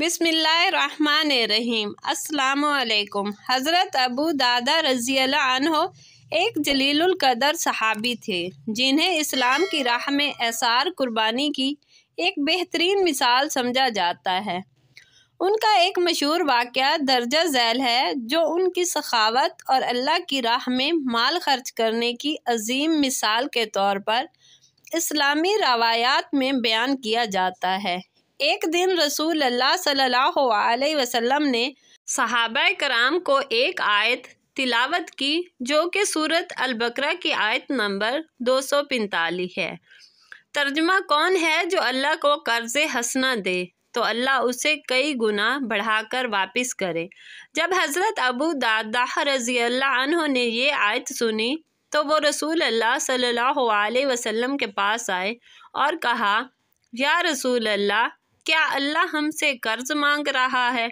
बिस्मिल्लाहिर्रहमानिर्रहीम। अस्सलामु अलैकुम। हज़रत अबू दादा रज़ी अल्लाह अन्हो एक जलीलुल कदर सहाबी थे जिन्हें इस्लाम की राह में एसार कुर्बानी की एक बेहतरीन मिसाल समझा जाता है। उनका एक मशहूर वाक़या दर्जा झैल है जो उनकी सखावत और अल्लाह की राह में माल खर्च करने की अजीम मिसाल के तौर पर इस्लामी रवायात में बयान किया जाता है। एक दिन रसूल अल्लाह सल्लल्लाहु अलैहि वसल्लम ने सहाबा कराम को एक आयत तिलावत की जो कि सूरत अल-बकरा की आयत नंबर 245 है। तर्जुमा कौन है जो अल्लाह को कर्ज़े हसना दे तो अल्लाह उसे कई गुना बढ़ाकर वापस करे। जब हज़रत अबू दादा रज़ी अल्लाह अन्हो ने ये आयत सुनी तो वो रसूल अल्लाह सल्लल्लाहु अलैहि वसल्लम के पास आए और कहा, या रसूल अल्लाह, क्या अल्लाह हमसे कर्ज मांग रहा है?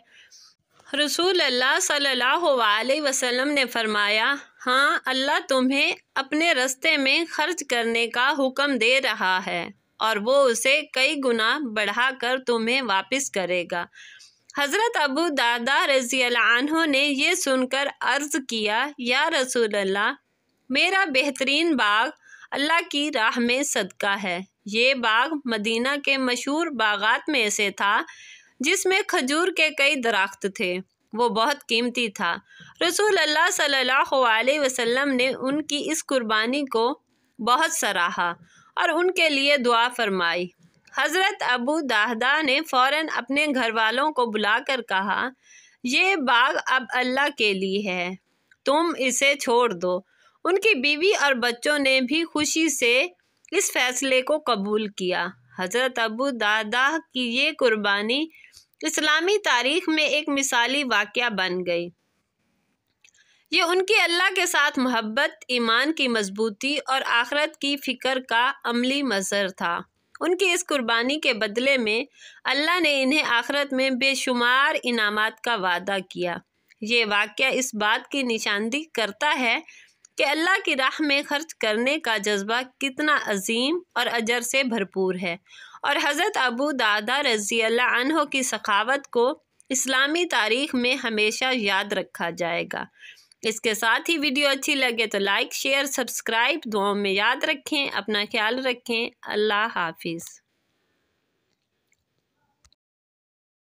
रसूल अल्लाह सल्लल्लाहु अलैहि वसल्लम ने फरमाया, हाँ, अल्लाह तुम्हें अपने रास्ते में खर्च करने का हुक्म दे रहा है और वो उसे कई गुना बढ़ाकर तुम्हें वापस करेगा। हज़रत अबू दादा रज़ी अल्लाह अन्हो ने ये सुनकर अर्ज़ किया, या रसूल अल्लाह, मेरा बेहतरीन बाग अल्लाह की राह में सदका है। ये बाग मदीना के मशहूर बागात में से था जिसमें खजूर के कई दरख्त थे। वो बहुत कीमती था। रसूल अल्लाह सल्लल्लाहु अलैहि वसल्लम ने उनकी इस कुर्बानी को बहुत सराहा और उनके लिए दुआ फरमाई। हज़रत अबू दादा ने फ़ौरन अपने घर वालों को बुलाकर कहा, ये बाग अब अल्लाह के लिए है, तुम इसे छोड़ दो। उनकी बीवी और बच्चों ने भी खुशी से इस फैसले को कबूल किया। हज़रत अबू दादा की ये कुर्बानी इस्लामी तारीख़ में एक मिसाली वाक़या बन गई। ये उनकी अल्लाह के साथ मोहब्बत, ईमान की मजबूती और आखिरत की फ़िक्र का अमली मज़हर था। उनकी इस कुर्बानी के बदले में अल्लाह ने इन्हें आखिरत में बेशुमार इनामात का वादा किया। ये वाक़या इस बात की निशानदही करता है कि अल्लाह की राह में खर्च करने का जज्बा कितना अजीम और अजर से भरपूर है और हज़रत अबू दादा रज़ी अल्लाह अन्हो की सखावत को इस्लामी तारीख़ में हमेशा याद रखा जाएगा। इसके साथ ही वीडियो अच्छी लगे तो लाइक, शेयर, सब्सक्राइब दुआओं में याद रखें। अपना ख्याल रखें। अल्लाह हाफिज़।